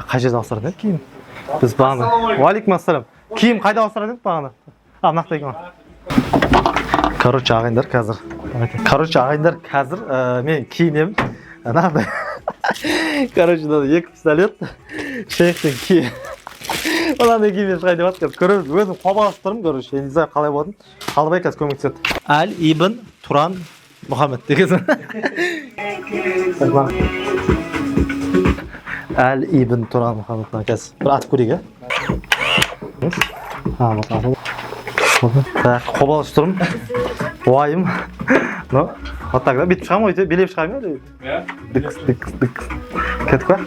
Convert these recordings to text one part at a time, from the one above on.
қай жерде ауыстырады еді киім? Біз бағана. Уалейкум ассалам. Киім қайда ауыстырады еді бағана? Мынақта екен. Короче, ағайындар қазір мен киінемін. Анағыдай. Короче, екі пистолет. Шейхтен киім. Оландай киіммен шығай деп атты. Көріп, өзім қобаласып тұрмын, короче. Не знаю, қалай болдым. Қалыбай қазір көмектеседі. Әл ибн Туран Мұхаммед деген. Әл ибн Туран Мұхаммед қазір. Бір атып көрейік, қобаласып тұрмын. Уайым. Вот так, да? Бүйтіп шығамын ғой, билеп шығамын ғой? Дикс. Кетіп қой?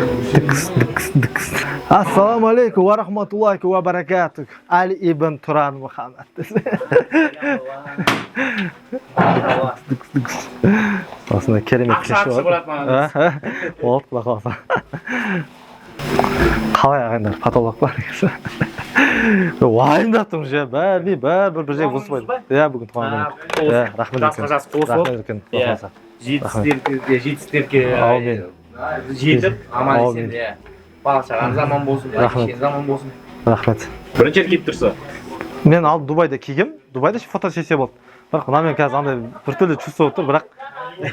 Дикс. Ассаламу алейкум ва рахматуллахи ва баракатух. Әл ибн Туран Мұхаммед. Дикс. Осындай керемет кеші болады. Болды, құлақ қалса. Қалай ағайындар, патолог бар екесі. Уайымдап тұрмын же, бәрі бір жек бұлыспайды. Бүгін туған күнім. Рахмет екен. Жетістіктерге жетіп, аман есен. Бала-шағаңыз аман болсын, әкеңіз аман болсын. Рахмет. Бірінші рет киіп тұрсыз? Мен алып Дубайда кигем. Дубайда фотосессия болды. Бірақ мына мен қазір андай біртүрлі чувство отыр, бірақ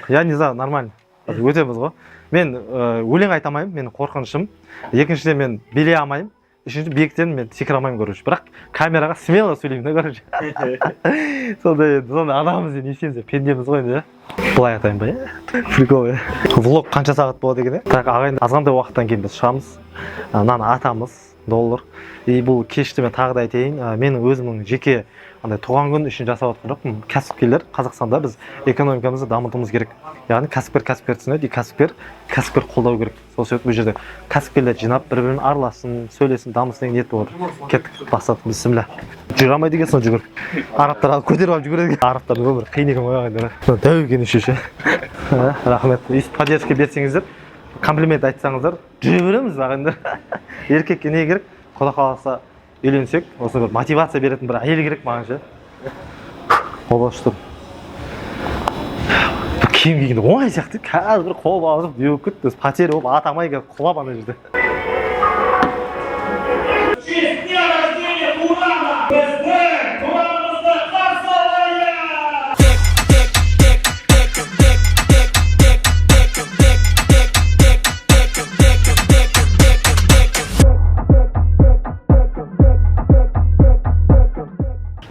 я не знаю, нормально. Өтеміз ғой. Мен өлең айта алмаймын, менің қорқынышым. Екіншіден мен билей алмаймын. Үшінші биіктен мен секіре алмаймын, короче. Бірақ камераға смело сөйлеймін, короче. Сондай адамымыз не сенсе, пендеміз ғой, да? Былай атайын ба, прикол, влог қанша сағат болады екен, так ағайын азғандай уақыттан кейін біз шығамыз. Мынаны атамыз, доллар. И бұл кешті мен тағы да айтайын, менің өзімнің жеке туған күн үшін жасап жатқан кәсіпкерлер Қазақстанда біз экономикамызды дамытуымыз керек. Яғни кәсіпкер түсінеді, кәсіпкер қолдау керек. Сол себепті бұл жерде кәсіпкерлер жинап, бір-бірін араласын, сөйлесін, дамысын деген ниет болып отыр. Кеттік, бастадық, бисмилля. Жүре алмайды екенсің, жүгір. Арабтар алып көтеріп алып жүгіреді. Арабтардың өмірі қиын екен ғой ағайындар. Дәу екен үшінші. Рахмет. Поддержка берсеңіздер, комплимент айтсаңыздар, жүре береміз ағайындар. Еркекке не керек? Құда қаласа үйленсек, осы бір мотивация беретін бір әйел керек маған ше. Қобалжып тұр. Киім кигенде оңай сияқты, қазір бір қобалжып, деуіп кетті. Потері болып атамай келіп құлап ана жерде.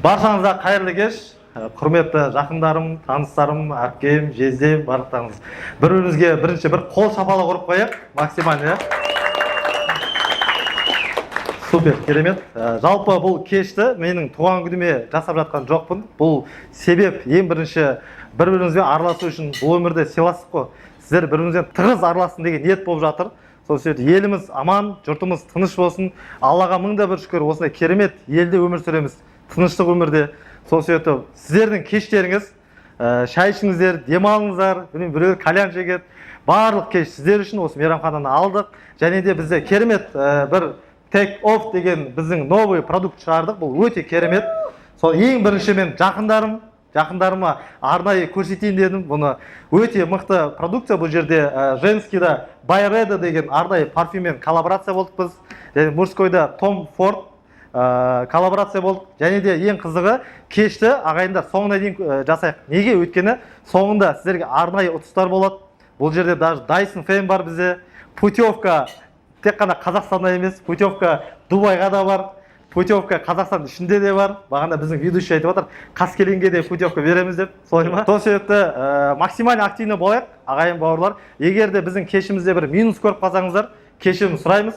Баршаңызға қайырлы кеш, құрметті жақындарым, таныстарым, әпкем, жездем, барлықтарыңыз. Бір-бірімізге бірінші бір қол шапалақ ұрып қояйық, максимально. Супер, керемет. Жалпы бұл кешті менің туған күніме жасап жатқан жоқпын. Бұл себеп ең бірінші бір-бірімізбен араласу үшін бұл өмірде сыйластық қой. Сіздер бір-бірімізбен тығыз араласын деген ниет болып жатыр. Сол себепті еліміз аман, жұртымыз тыныш болсын. Аллаға мыңда бір шүкір, осындай керемет елде өмір сүреміз. Тыныштық өмірде. Сол себепті сіздердің кештеріңіз, шай ішіңіздер, демалыңыздар, біреулер кальян шегеді. Барлық кеш сіздер үшін осы мейрамхананы алдық. Және де бізде керемет бір Take Off деген біздің новый продукт шығардық. Бұл өте керемет. Сол ең бірінші мен жақындарыма арнайы көрсетейін дедім. Бұны өте мықты продукция. Бұл жерде женскийда Байреда деген арнайы парфюммен коллаборация болдық біз. Және мужскойда Tom Ford коллаборация болды. Және де ең қызығы кешті ағайындар соңына дейін жасайық. Неге? Өйткені соңында сіздерге арнайы ұтыстар болады. Бұл жерде даже Dyson Fan бар бізде. Путевка тек қана Қазақстанда емес, путевка Дубайға да бар. Путевка Қазақстан ішінде де бар. Бағана біздің ведущий айтып отыр, Қаскелеңге де путевка береміз деп. Солай ма? Сол себепті максимально активны болайық, ағайын бауырлар. Егер де біздің кешімізде бір минус көріп қалсаңыздар, кешірім сұраймыз.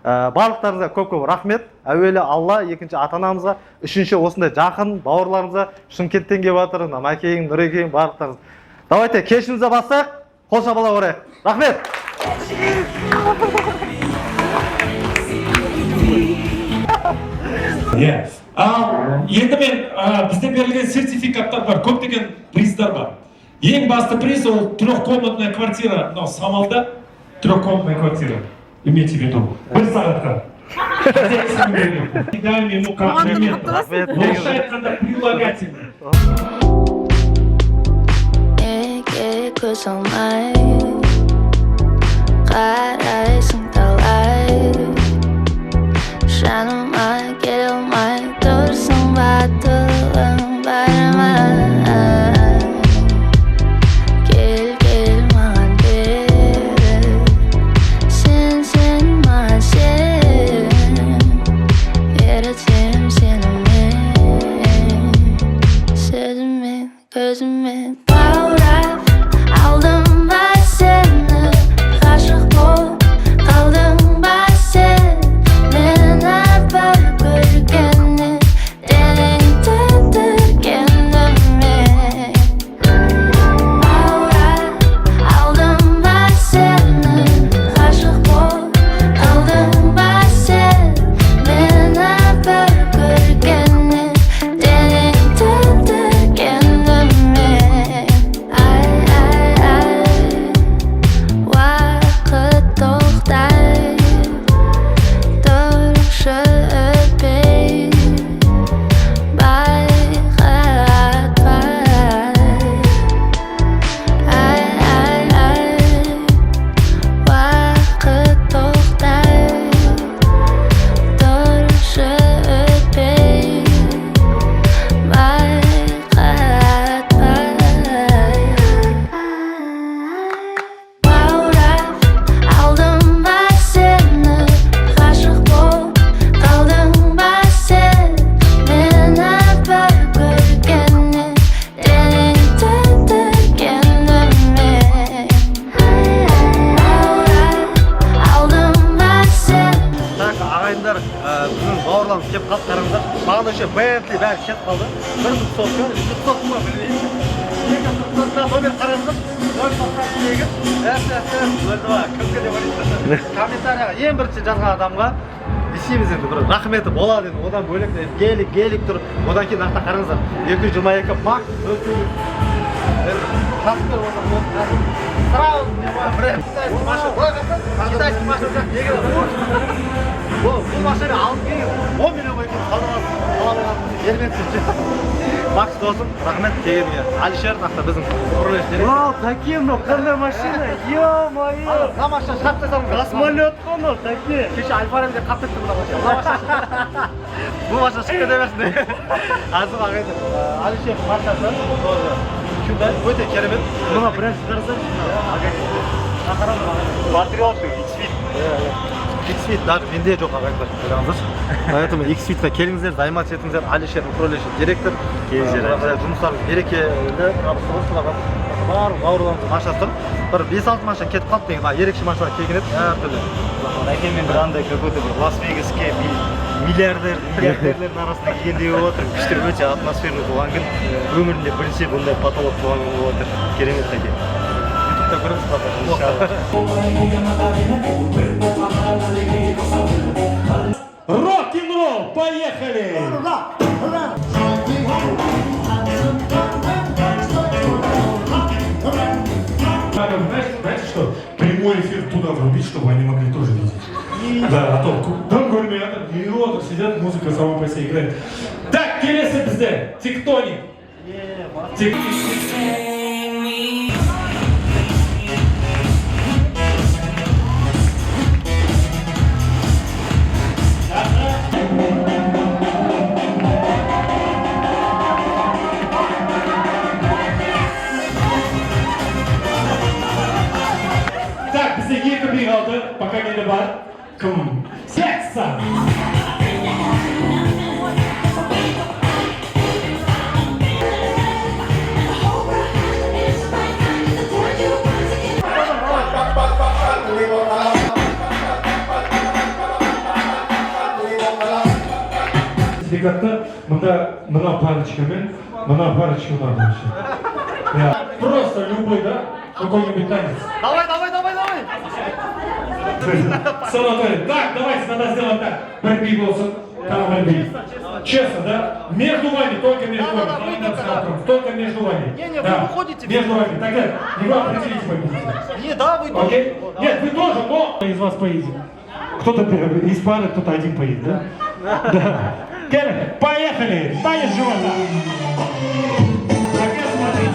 Барлықтарыңызға көп-көп рахмет. Әуелі Алла, екінші ата-анамызға, үшінші осындай жақын бауырларымызға, Шымкенттен келіп жатыр, Мәкең, Нұрекең, барлықтарыңыз. Давайте кешімізді бастайық, қол шапалақ ұрайық. Рахмет. Енді мен бізде берілген сертификаттар бар, көптеген приздар бар. Ең басты приз ол трехкомнатная квартира, но Самалда трехкомнатная квартира. Имейте в виду. Бір сағатқа. Даем ему комплимент. Лучше айтқанда прилагательный. Қарайсың талай Жаныма келе алмай тұрсың батылың барыма Кел маған бері Сен маған сен Ерітсем сенімен Сөзімен көзімен баурап алдым ба сені ғашық болып қалдың ба сен мені бір көргеннен денең тітіркендіме баурап алдым ба сені ғашық болып қалдың ба сен мені бір көргеннен денең тітіркендіме уақыт тоқтай тұршы өтпей уақыт тоқтай тұршы өтпей баурап алдым ба сені ғашық болып қалдың ба сен мені бір көргеннен денең тітіркендіме баурап алдым ба сен Так, ағайындар, біздің бауырларымыз келіп қалды, қараңыздар. Бағана еще Бентли бәрі кетіп қалды. Бір сотка, үш сотка ма білмеймін. Екі сотка номер қараңыздар. 098 02 кімге деп ойлайсыздар? Комментарияға ең бірінші жазған адамға десейміз енді бір рахметі болады енді. Одан бөлек гелик тұр. Одан кейін нақты қараңыздар. 222 мак 08. Каспер одан сразу бренд китайский машина неге бұл машина алып келген 10 миллион қойып қалдырған ермексіз Макс досым, рахмет келгеніңе. Алишер, нақты біздің құрылысшылар. Вау, такие мынау қандай машина, ё-моё! Тамаша шаптай салыңдар. Самолет қой мынау, такие. Кеше Альфа-Ремде қатты кетті мына машина. Бұл машина шыққа демесін. Азым ағайын. Алишер машинасы тоже Hyundai өте керемет. Мына бірінші қарасаңшы. Патриоты, X-Fit. X-Fit даже менде жоқ ағайындар. Ойлаңыздаршы. Поэтому X-Fit'қа келіңіздер, займат етіңіздер. Алишер управляющий директор. Жұмыстарыңыз берекелі, табыстылығы. Барлық бауырларымыз машинасы тұр. Бір 5-6 машина кетіп қалды деген, ерекше машиналар келген еді. Әртүрлі. Әкеммен бір андай какой-то бір Лас-Вегаске миллиардерлердің арасында келгендей болып отыр. Күшті өте атмосферный туған күн. Өмірінде бірінші бұндай потолок туған күн болып отыр. Керемет әке. Ютубта көреміз қазір. Рок-н-ролл, поехали! Знаете что? Прямой эфир туда врубить, чтобы они могли тоже видеть. Да, а то там гульмятор, миллионы сидят, музыка сама по себе играет. Так, келесі бізде, тектоник. Так, бізде екі би қалды, пока келді бар. Кім? Секса! Сертификатта мына парочкамен, мына парочка бар вообще. Просто любой, да? Какой-нибудь танец. Давай! Санаторий. Так, давайте надо сделать так. Бір би болсын, там бір би. Честно, да? Между вами, только между вами. Только между вами. Не, вы да. выходите. Между вами. Тогда не вы определите победителя. Не, да, вы тоже. Окей? Нет, вы тоже, но из вас поедет. Кто-то из пары, кто-то один поедет, да? Да. Поехали! Танец живота! Так, смотрите.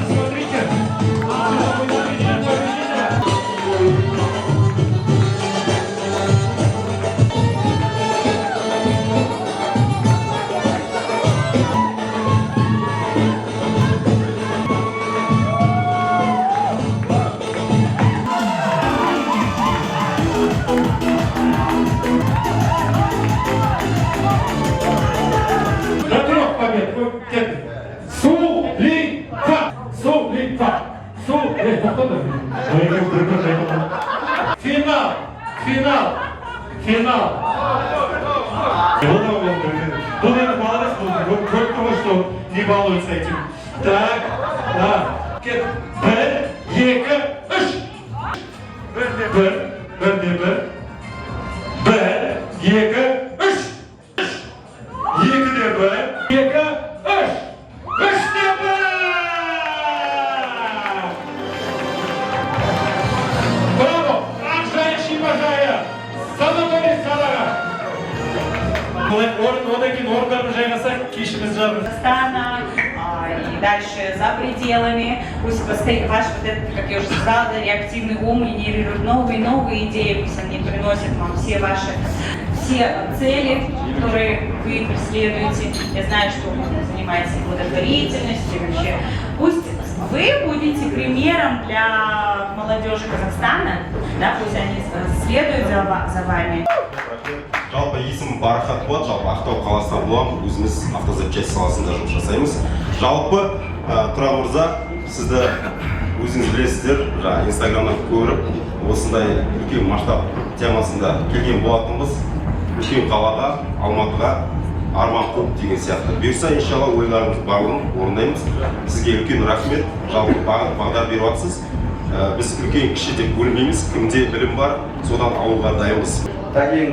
Финал. Был, наверное, молодец, кроме того, что не балуется этим. Так, да. Бір, екі, үш. Бір, екі, үш. Екіде бір, екі, үш. Үште бір. Браво! Ақжайық Шипажайы! Санаторий Салаға! Одан кейін орындарын жайғасақ, кешіміз жағымыз. Казахстана и дальше за пределами. Пусть постоит ваш вот этот, как я уже сказала, да, реактивный ум, генерирует новые идеи, пусть они приносят вам все ваши цели, которые вы преследуете. Я знаю, что вы занимаетесь благотворительностью вообще. Пусть вы будете примером для молодежи Казахстана, да, пусть они следуют за вами. Жалпы есім Бархат болады, жалпы Ақтау қаласынан боламын, өзіміз автозапчасть саласында жұмыс жасаймыз. Жалпы Тұран мырза, сізді өзіңіз білесіздер, инстаграмнан көріп, осындай үлкен масштаб темасында келген болатынбыз. Үлкен қалаға, Алматыға арман қуып деген сияқты. Бұйырса, иншалла ойларымыз барлығын орындаймыз. Сізге үлкен рахмет, жалпы бағдар беріп жатсыз. Біз үлкен кіші деп бөлмейміз, кімде білім бар, содан алуға дайынбыз. Тәкең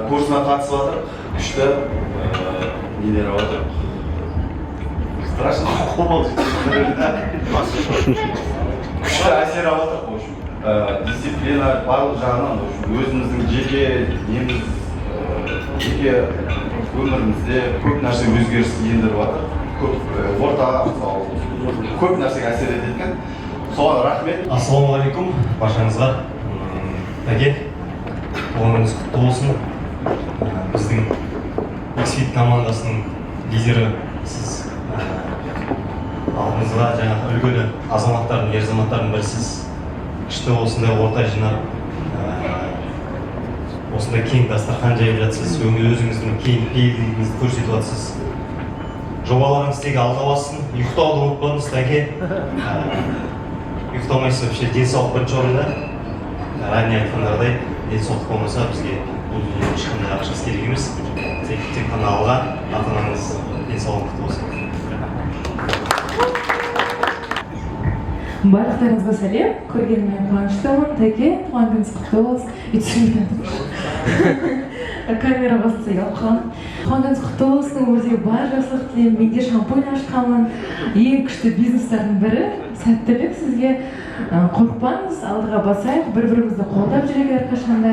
курсына қатысып жатыр, күшті нелер жатыр. Страшно қобал күшті әсер алып жатыр. Дисциплина барлық жағынан өзіміздің жеке неміз, жеке өмірімізде көп нәрсе өзгеріс ендіріп жатыр. Көп ортаға көп нәрсеге әсер ететін. Соған рахмет. Ассалаумағалейкум баршаңызға. Тәке, туғаныңыз құтты болсын. Біздің X-Fit командасының лидері сіз. Алдымызға жаңағы үлгілі азаматтардың, ер азаматтардың бірісіз. Күшті осындай орта жинап, осындай кең дастархан жайып жатсыз. Өзіңіздің кең пейілдігіңізді көрсетіп жатсыз. Жобаларыңыз тек алға бассын. Ұйықтауды ұмытпаңыз, тәке. Ұйықтамайсыз, вообще денсаулық бірінші орында. Ранее айтқандардай, денсаулық болмаса бізге бұл дүниеде ешқандай ақшасы керек емес. Тек қана алға, ата-анаңыз денсаулық құтты болсын. Барлықтарыңызға сәлем, көргеніме қуаныштымын. Тәке, туған күніңіз құтты болсын. Камера басылса ұялған. Туған күніңіз құтты болсын, өмірдегі бар жақсылық тілеймін. Мен де шампунь ашқанмын. Ең күшті бизнестардың бірі. Сәттілік сізге. Қорықпаңыз, алдыға басайық, бір-бірімізді қолдап жүрейік әрқашанда.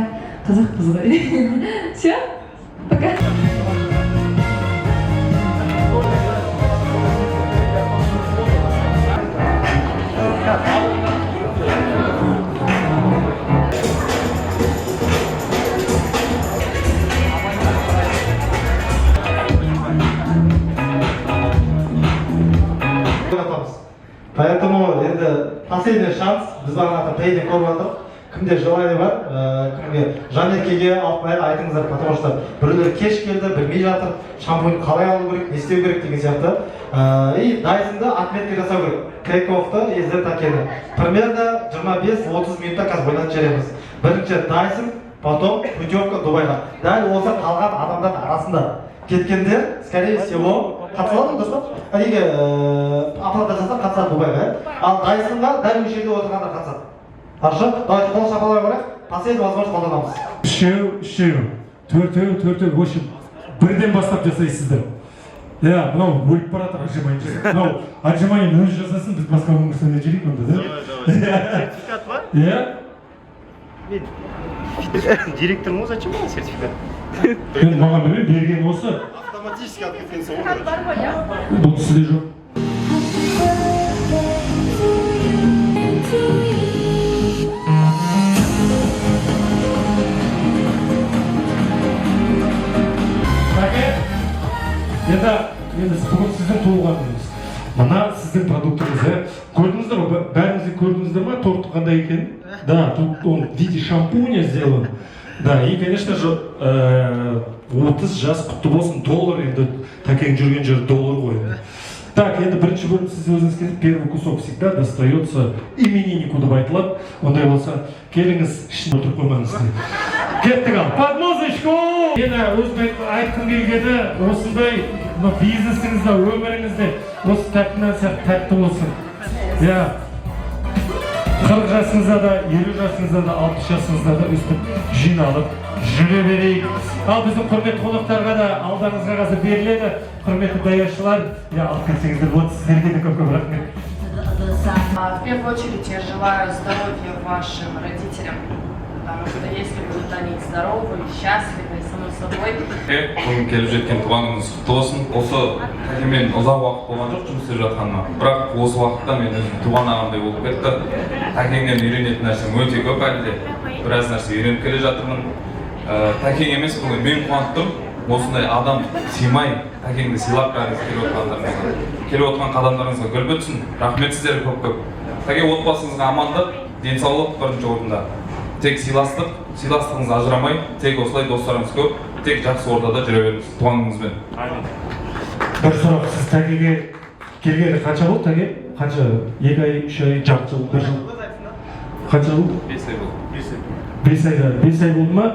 Қазақпыз ғой. Все, пока. Поэтому енді последний шанс, біз бағанағы тренинг көріп жатырмық. Кімде желание бар, кімге Жанеркеге алып қояйық, айтыңыздар, потому что біреулер кеш келді, білмей жатыр, шампунь қалай алу керек, не істеу керек деген сияқты. И Дайсонды отметка жасау керек. Крейковты, Ездер Такені. Примерно 25-30 минутта қазір ойланып жібереміз. Бірінші Дайсон, потом путевка Дубайға. Дәл осы қалған адамдар арасында кеткендер, скорее всего, қатысалады достар. Әдеге аппарат жасап қатысады Дубайға. Ал Дайсонға дәл осы жерде отырғандар қатысады. Хорошо? Давайте қол шапалай қояйық. Последний возможность қолданамыз. Үшеу. Төртеу. В общем, бірден бастап жасайсыздар. Иә, мынау өліп баратыр отжимание. Мынау отжимание өзі жасасын, біз басқа өмірсінде жүрейік онда, да? Сертификат бар? Иә. Мен директорым, зачем мне сертификат? Енді маған берген осы. Автоматически открытый бар ғой, иә? Бұл сізде жоқ. Енді бүгін сіздің туылғаныңыз. Мына сіздің продуктыңыз. Көрдіңіздер ғой, бәріңізді көрдіңіздер ма, торты қандай екен? Да, тут он в виде шампуня сделан. Да, и, конечно же, 30 жас құтты болсын, доллар, енді тәкең жүрген жер доллар ғой. Так, енді бірінші бөлім сіз өзіңіз келіп, первый кусок всегда достается имениннику деп айтылады. Ондай болса, келіңіз, ішіне отырып қоймаңыз. Кеттік ал. Под музычку! Енді өзім айтқым келгені осындай бизнесіңізде, өміріңізде осы тәттінен сияқты тәтті болсын. 40 жасыңызда да, 50 жасыңызда да, 60 жасыңызда да өстіп жиналып жүре берейік. Ал біздің құрметті қонақтарға да алдарыңызға қазір беріледі. Құрметті даяшылар, алып келсеңіздер болады, сіздерге де көп рахмет. В первую очередь я желаю здоровья вашим родителям, потому что если будут они здоровы, счастливы, само собой. Бүгін келіп жеткен туған күніңіз құтты болсын. Осы тәкемен ұзақ уақыт болған жоқ жұмыс істеп жатқаныма. Бірақ осы уақытта мен өзім туған ағамдай болып кетті. Тәкеңнен үйренетін нәрсем өте көп, әлі де біраз нәрсе үйреніп келе жатырмын. Тәкең емес, бүгін мен қуанып тұрмын. Осындай адам сыймай, тәкеңді сыйлап келіп отырған қадамдарыңызға гүл бітсін. Рахмет сіздерге көп-көп. Тәке, отбасыңызға амандық, денсаулық бірінші орында. Тек сыйластық, сыйластығыңыз ажырамай, тек осылай достарыңыз көп, тек жақсы ортада жүре беріңіз туған күніңізбен. Бір сұрақ, сіз тәкеге келгені қанша болды, тәке? Қанша? 2 ай, 3 ай, жарты жыл, 1 жыл? Қанша болды? 5 ай болды. 5 ай болды ма?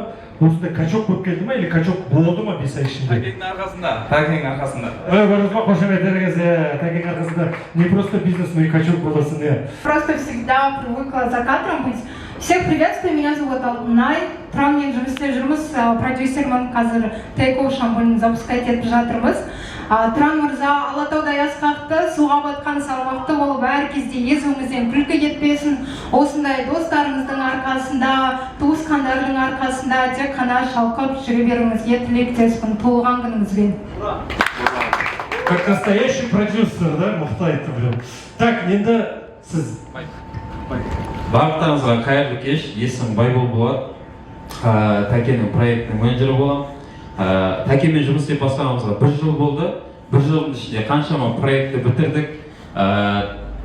Осында качок болып келді ма, или качок болды ма 5 ай ішінде? Тәкеңнің арқасында. Көрдіңіз ма, қошеметтеріңіз, тәкеңнің арқасында не просто бизнес, но и качок боласын. Просто всегда привыкла за кадром быть. Всех приветствую, меня зовут Алтынай. Тұраммен жұмысты жүрміз, продюсермін, қазір Тейков шампуньін запускать етіп жатырмыз. Тұран мырза, Алатауда ясқақты, суға батқан салмақты болып әр кезде езуіңізден күлкі кетпесін. Осындай достарыңыздың арқасында, туысқандардың арқасында тек қана шалқып жүре беріңізге тілектеспін туылған күніңізбен. Как настоящий продюсер, да, мықты айтты білем. Так, енді сіз. Барлықтарыңызға қайырлы кеш, есімім Байбол болады. Тәкенің проектінің менеджері боламын. Тәкенмен жұмыс істеп бастағанымызға 1 жыл болды. 1 жылдың ішінде қаншама проектті бітірдік.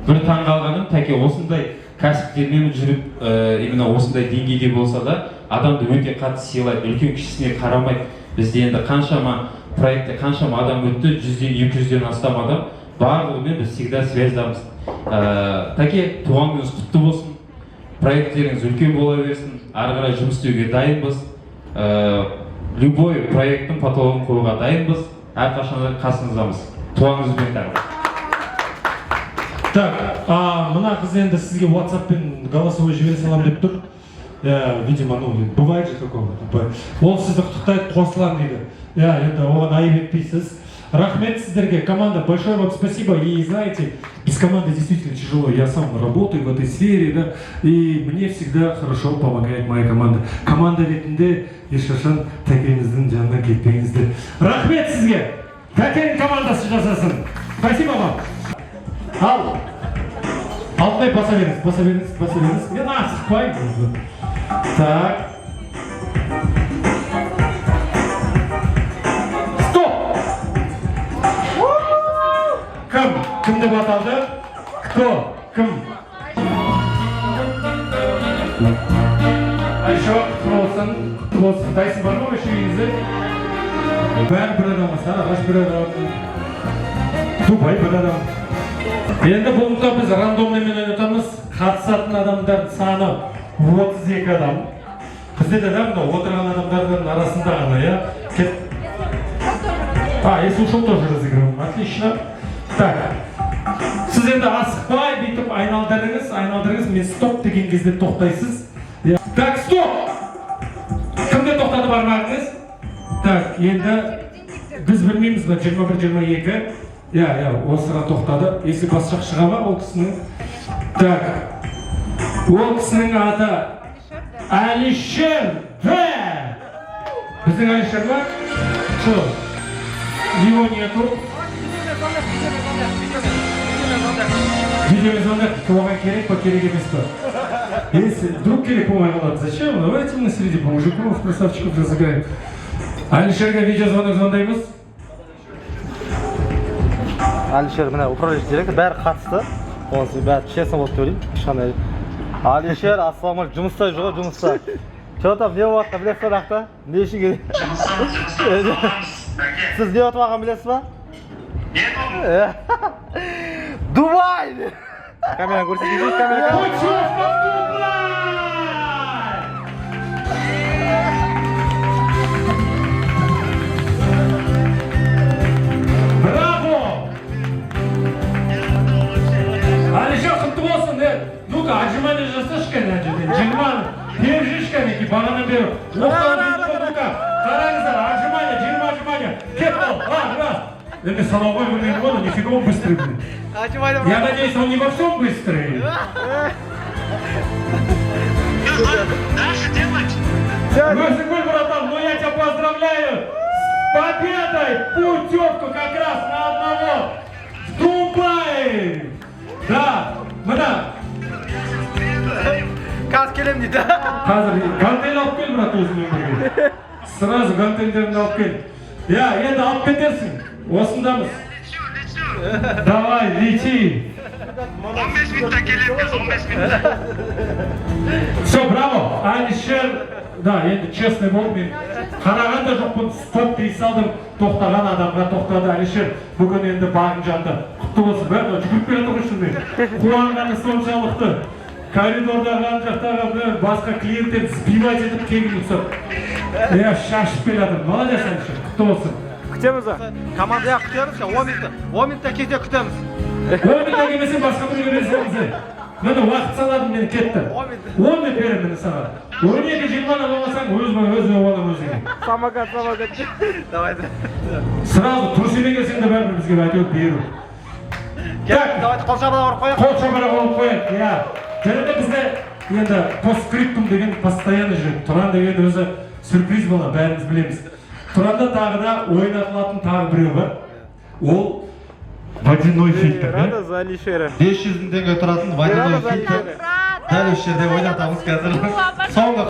Бір таңғалғаным, Тәке осындай кәсіптермен жүріп, именно осындай деңгейде болса да, адамды өте қатты сыйлайды, үлкен кішісіне қарамайды. Бізде енді қаншама проектте қаншама адам өтті, 100-ден 200-ден астам адам. Барлығымен біз всегда связьдамыз. Тәке, туған күніңіз құтты болсын. Проекттеріңіз үлкен бола берсін. Ары қарай жұмыс істеуге дайынбыз. Любой проекттің потолығын қоюға дайынбыз. Әрқашанда қасыңыздамыз. Туғаныңызбен тағы. Так, мына қыз енді сізге WhatsApp-пен голосовой жібере салам деп тұр. Видимо, бывает же такого. Ол сізді құттықтайды, қосылам дейді. Енді оған айып етпейсіз. Рахмет сіздерге, команда, большое вам спасибо. И знаете, без команды действительно тяжело. Я сам работаю в этой сфере, да, и мне всегда хорошо помогает моя команда. Команда ретінде ешқашан тәкеңіздің жанына кетпеңіздер. Рахмет сізге. Тәкең командасы жасасын. Спасибо вам. Ал. Алтынай баса беріңіз. Мен асықпаймын. Так. Кім деп аталды? Кто? Кім? Айшо, құтты болсын. Тайсын бар ма еще үйіңізде? Бәрі бір адам, Сарағаш бір адам, Дубай бір адам. Енді бұнда біз рандомныймен өтеміз. Қатысатын адамдардың саны 32 адам. Бізде де отырған адамдардың арасында ғана, я? Если ушел, тоже разыгрываем. Отлично. Так, сіз енді асықпай бүйтіп айналдырыңыз, мен стоп деген кезде тоқтайсыз. Так, стоп! Кімде тоқтады бармағыңыз? Так, енді біз білмейміз ба, 21-22? Осыға тоқтады. Если бас жақ шыға ма ол кісінің? Так, ол кісінің аты Алишер. Біздің Алишер ма? Что? Его нету. Видеозвонок оған керек па, керек емес па? Если вдруг керек болмай қалады, зачем? Давайте мы среди мужиков, красавчиков разыграем. Алишерге видеозвонок звондаймыз. Алишер міне управляющий директор, бәрі қатысты. Онысы бәрі честно болды деп ойлаймын. Алишер, ассалаумалейкум, жұмыста жоқ, жұмыста. Что там, не болады, білесіз ба, нақты? Не үшін керек? Сіз не отып білесіз ба? Дубай! Камера көрсетіңіз, камера. беріп. Қараңыздар, отжимание. Кеп ал, раз. Это соловой выглядит, вон, нифига он быстрый, блин. Я надеюсь, он не во всем быстрый. Мексикуль, братан, ну я тебя поздравляю с победой! Путевку как раз на одного в Дубай! Да, Каз келем дейді. Қазір гантель алып кел, брат, өзіңмен бірге. Сразу гантельдерін алып кел. Я, енді алып кетерсің. Осындамыз. Давай, лети. 15 минутта келеміз, 15 минутта. Все, браво. Алишер, да, енді честный бол, мен қараған да жоқпын, стоп дей салдым, тоқтаған адамға тоқтады. Алишер, бүгін енді бағың жанды. Құтты болсын, бәрі жүгіріп келе тұрған шынымен. Қуанғаны соншалықты. Коридордағы ан жақтағы басқа клиенттер сбивать етіп келген ұқсап. Я шашып келедім. Молодец, Алишер, құтты болсын. Күтеміз ба? Командая күтеміз, 10 минутта кете күтеміз. 10 минутта келмесен басқа біреуге берсеңіз. Мені уақыт саладым, мен кеттім. 10 минут берем мені саған. 12-20 болмасаң, өзіме оғалым өзіңе. Самокат. Давайте. Сразу турсимен келсең де бәрібір бізге әйтеуір беру. Давайте қолшабыда ұрып қояйық. Қолшабыда ұрып қояйық, иә. Және де бізде енді постскриптум деген постоянно жүреді. Тұран деген өзі сюрприз болады, бәріміз білеміз. Тұранда тағы да ойнатылатын тағы біреу бар. Ол водяной фильтр, да? За Алишера. 500 мың теңге тұратын водяной фильтр. Дәл осы жерде ойнатамыз қазір. Соңғы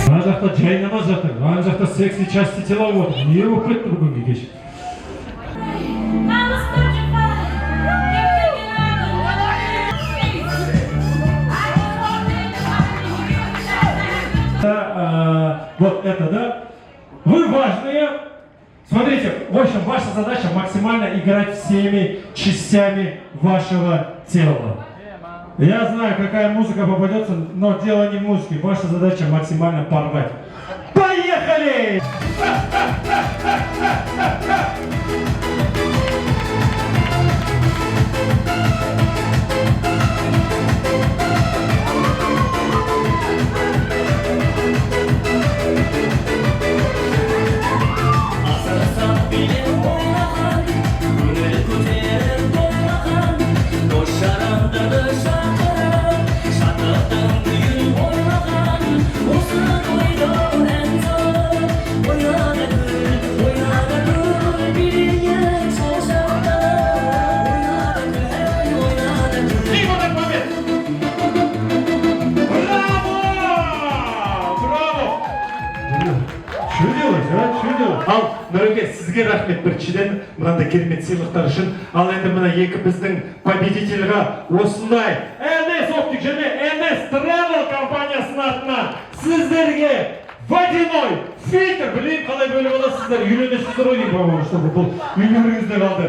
ана жақта жайнама жатыр, ана жақта секси части тела отыр. Не болып кетті бүгінгі кеш? Вот это, да? Вы важные. Смотрите, в общем, ваша задача максимально играть всеми частями вашего тела. Я знаю, какая музыка попадется, но дело не в музыке. Ваша задача максимально порвать. Поехали! Ал, Нұреке, сізге рахмет біріншіден мынандай керемет сыйлықтар үшін. Ал енді мына екі біздің победительға осындай NS Optic және NS Travel компаниясының атынан сіздерге водяной фильтр, білейін қалай бөліп аласыздар, үйренесіздер ғой деймін, по-моему, чтобы бұл үйлеріңізде қалды.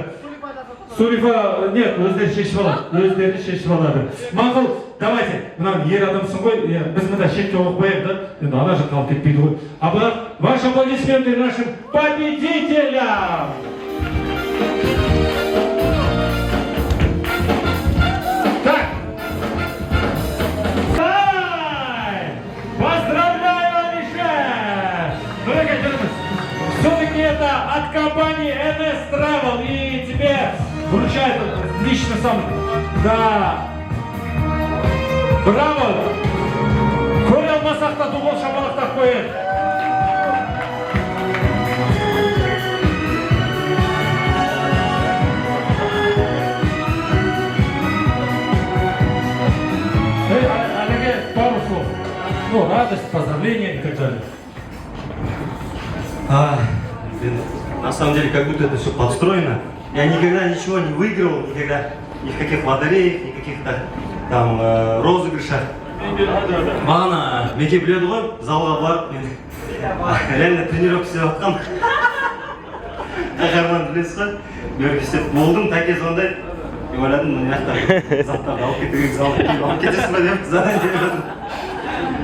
Сурифа, нет, өздері шешіп алады. Мақұл, давайте, мынау ер адамсың ғой, біз мында шетке оғып қояйық да, енді ана жаққа алып кетпейді ғой. А бірақ, ваши аплодисменты нашим победителям! Так! Поздравляю, Алишер! Ну, как держись? Все-таки это от компании NS Travel, и тебе вручает лично сам. Да. Браво! Көре алмасақ та дуғыл шапалақтап қояйық. Олеге, пару слов. Ну, радость, поздравления и так далее. На самом деле, как будто это все подстроено. Я никогда ничего не выигрывал, никогда никаких лотереек, никаких там розыгрышах. Мана, Меке біледі ғой, залға барып, мен реально тренировка істеп жатқам. Қаһарман білесіз ғой, бөрік істеп болдым, тәке сондай. Мен ойладым, мына жақта заттарды алып кетуге алып кетесің ба деп задание бердім.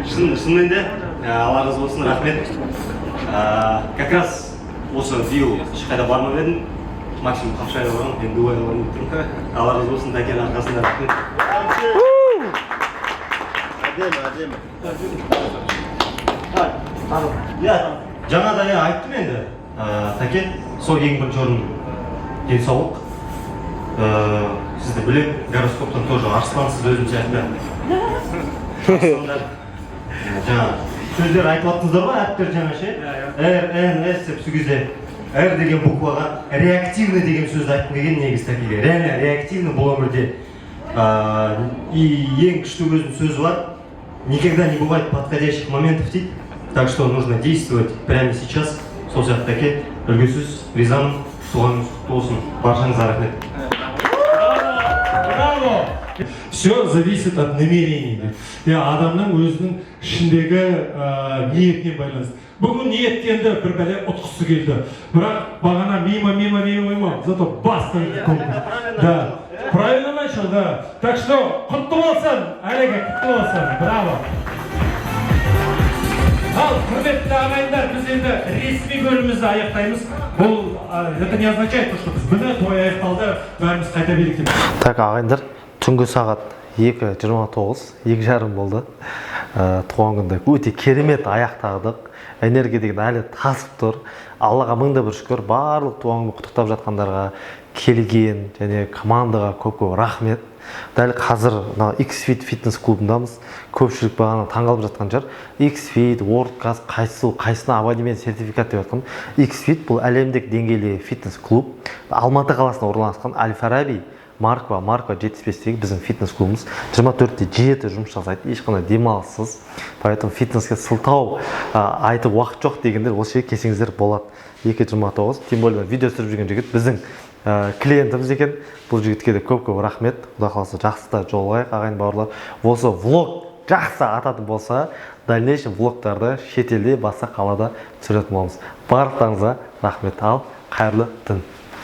Шынымен де, Алла разы болсын, рахмет. Как раз осы биыл ешқайда бармап едім. максимум қапшайға барамын, мен дубайға барайын деп тұрмын. Алла разы болсын, тәкенің арқасында рахмет. Жаңа да айттым енді, Тәкен, сол ең бірінші орын денсаулық. Сізді білем, гороскоптан тоже арслансыз өзім сияқты. Жаңа сөздер айтылаттыңыздар ғой, әріптер жаңа ше? Р, Н, С деп сөзге Р деген букваға реактивный деген сөзді айттым деген негіз Тәкеге. Реально реактивный бұл өмірде ең күшті өзінің сөзі бар. Никогда не бывает подходящих моментов дейді. Так что нужно действовать прямо сейчас. Сол сияқты Тәке, үлгісіз, ризамын, туғаныңыз құтты болсын. Баршаңызға рахмет. Браво! Все зависит от намерений. Адамның өзінің ішіндегі ниетіне байланысты. Бүгін ниеттенді, бір бәле ұтқысы келді. Бірақ бағана мимо, зато басты конкурс. Да, правильно начал, да. Так что, құтты болсын, Олега, құтты болсын. Браво! Ал, құрметті ағайындар, біз енді ресми бөлімімізді аяқтаймыз. Бұл, это не означает, что біз міне той аяқталды, бәріміз қайта берейік. Так, ағайындар, түнгі сағат 2:29, 2:30 болды. Туған күнді өте керемет аяқтадық. Энергия деген әлі тасып тұр. Аллаға мыңда бір шүкір, барлық туған күнді құттықтап жатқандарға, келген және командаға көп рахмет. Дәл қазір X-Fit фитнес клубындамыз. Көпшілік бағана таңғалып жатқан шығар. X-Fit, WordCast, қайсына абонемент сертификат деп жатқан. X-Fit бұл әлемдік деңгейлі фитнес клуб. Алматы қаласына орналасқан Әл-Фараби Маркова 75-тегі біздің фитнес клубымыз 24/7 жұмыс жасайды, ешқандай демалыссыз. Поэтому фитнеске сылтау айтып уақыт жоқ дегендер осы жерге келсеңіздер болады. 2:29, тем более видео түсіріп жүрген жігіт біздің клиентіміз екен. Бұл жігітке де көп рахмет. Құдай қаласа жақсыда жолығайық, ағайын бауырлар. Осы влог жақсы ататын болса, дальнейший влогтарды шетелде, басқа қалада түсіретін боламыз. Барлықтарыңызға рахмет. Ал, қайырлы түн.